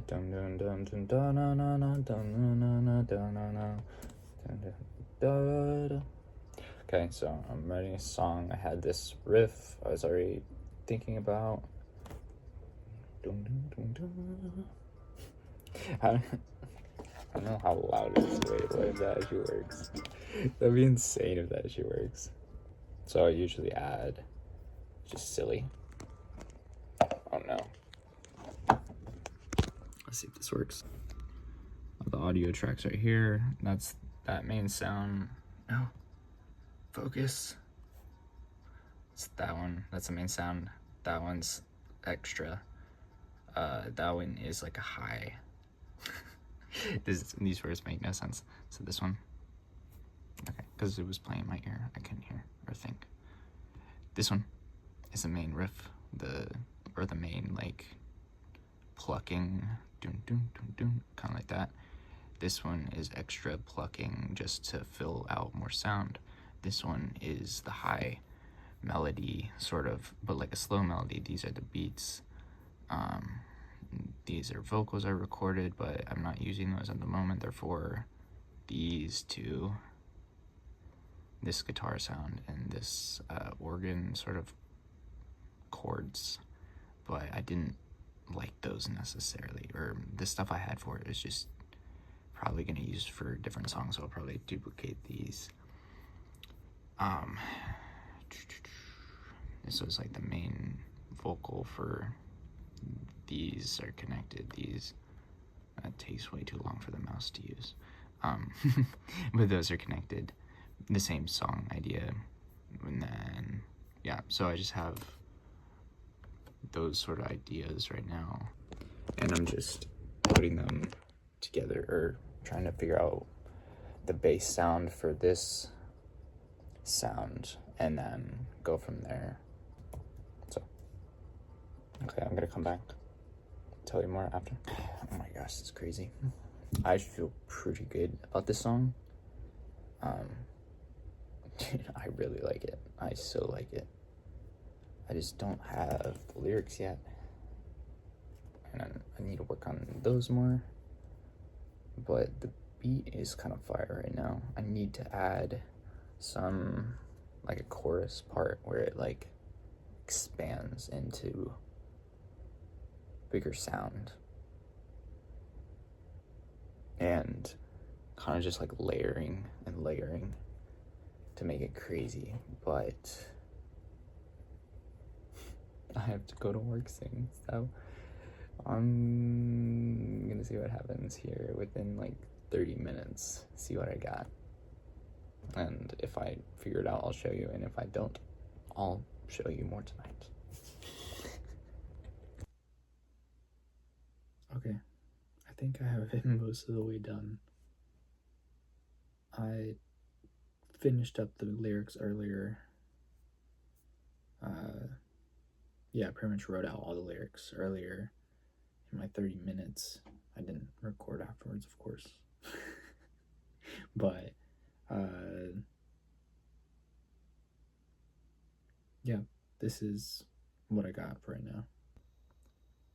dun dun dun dun dun dun dun dun dun dun dun dun dun. Okay, so I'm writing a song. I had this riff I was already thinking about. Dun, dun, dun, dun. I don't know how loud it is. Wait, if that actually works. That'd be insane if that actually works. So I usually add just silly. Oh no. Let's see if this works. The audio tracks right here. That's that main sound. No. Focus. It's that one. That's the main sound. That one's extra. That one is like a high. These words make no sense. So this one. Okay, because it was playing in my ear. I couldn't hear or think. This one is the main riff. The main like plucking. Dun, dun, dun, dun, kind of like that. This one is extra plucking just to fill out more sound. This one is the high melody, sort of, but like a slow melody. These are the beats. These are vocals I recorded, but I'm not using those at the moment. They're for these two, this guitar sound and this organ sort of chords, but I didn't like those necessarily, or the stuff I had for it is just probably going to use for different songs, so I'll probably duplicate these. This was like the main vocal for these are connected. These takes way too long for the mouse to use, but those are connected. The same song idea, and then yeah. So I just have those sort of ideas right now, and I'm just putting them together or trying to figure out the bass sound for this sound and then go from there. So okay, I'm gonna come back, tell you more after. Oh my gosh, it's crazy. I feel pretty good about this song. I really like it. I so like it. I just don't have the lyrics yet, and I need to work on those more. But the beat is kind of fire right now. I need to add some, like a chorus part where it like expands into bigger sound and kind of just like layering and layering to make it crazy. But I have to go to work soon, so I'm gonna see what happens here within like 30 minutes, see what I got. And if I figure it out, I'll show you. And if I don't, I'll show you more tonight. Okay, I think I have it most of the way done. I finished up the lyrics earlier. Yeah, I pretty much wrote out all the lyrics earlier in my 30 minutes. I didn't record afterwards, of course. But yeah, this is what I got for right now.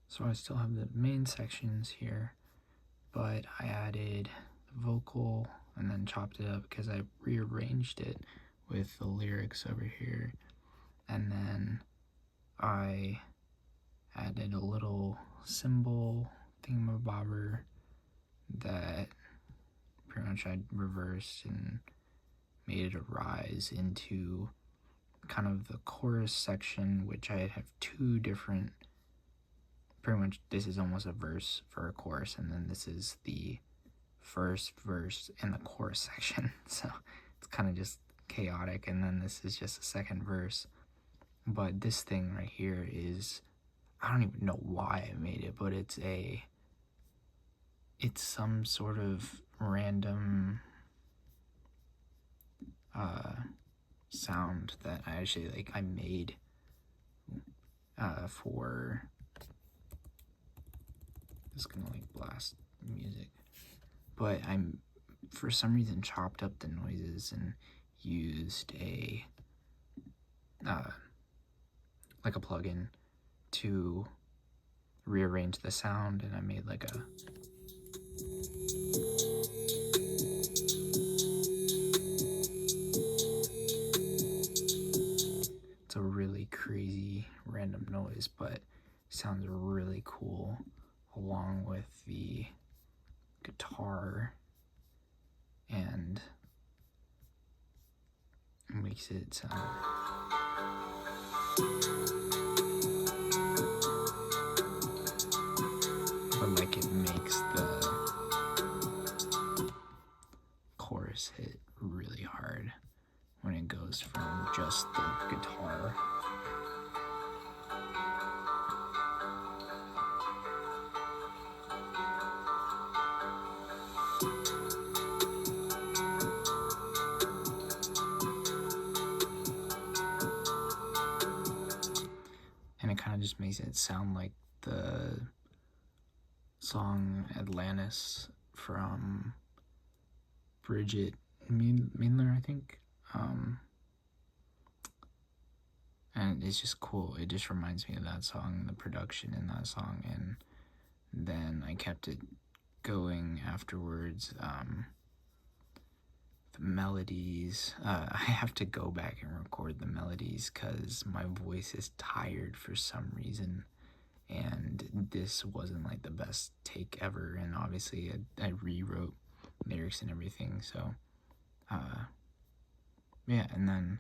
So I still have the main sections here, but I added the vocal and then chopped it up because I rearranged it with the lyrics over here, and then I added a little cymbal thingamabobber that pretty much I reversed and made it a rise into kind of the chorus section, which I have two different, pretty much this is almost a verse for a chorus, and then this is the first verse in the chorus section. So it's kind of just chaotic, and then this is just a second verse. But this thing right here is, I don't even know why I made it, but it's some sort of random sound that I actually like I made for, it's gonna like blast music, but I'm for some reason chopped up the noises and used a like a plugin to rearranged the sound, and I made like a it's a really crazy random noise, but sounds really cool along with the guitar, and makes it sound but like it makes the chorus hit really hard when it goes from just the guitar. And it kind of just makes it sound like the song Atlantis from Bridget Mendler, I think. And it's just cool. It just reminds me of that song, the production in that song, and then I kept it going afterwards. The melodies, I have to go back and record the melodies because my voice is tired for some reason, and this wasn't like the best take ever, and obviously I rewrote lyrics and everything, so yeah. And then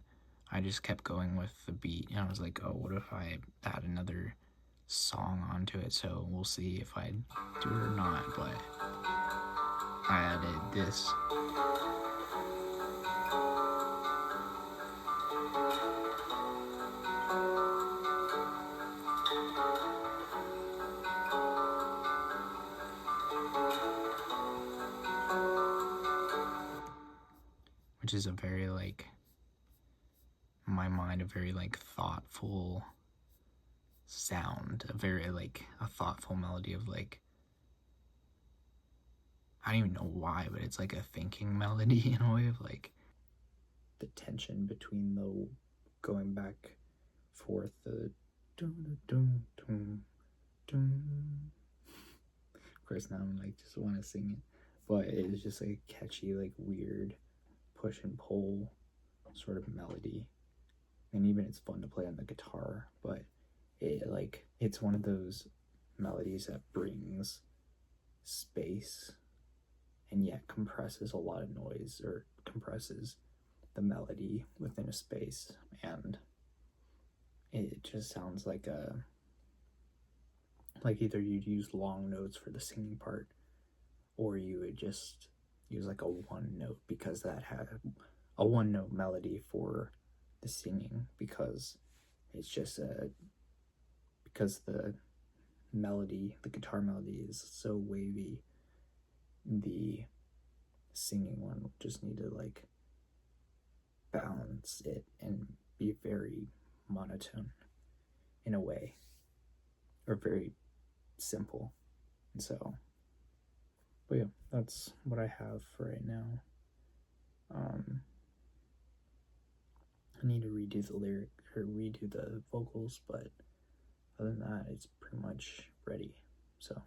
I just kept going with the beat, and I was like, oh, what if I add another song onto it? So we'll see if I do it or not, but I added this. Which is a very, like, in my mind, a very, like, thoughtful sound, a very, like, a thoughtful melody of, like, I don't even know why, but it's like a thinking melody in a way of, like, the tension between the going back forth, the dun dun dun dun. Of course, now I'm like just want to sing it, but it is just like a catchy, like weird push and pull sort of melody, and even it's fun to play on the guitar. But it's one of those melodies that brings space and yet compresses a lot of noise, or compresses the melody within a space, and it just sounds like either you'd use long notes for the singing part, or you would just use like a one note, because that had a one note melody for the singing, because it's just because the melody, the guitar melody, is so wavy. The singing one would just need to like balance it and be very monotone in a way, or very simple. And so, but yeah, that's what I have for right now. I need to redo the lyric, or redo the vocals, but other than that, it's pretty much ready. So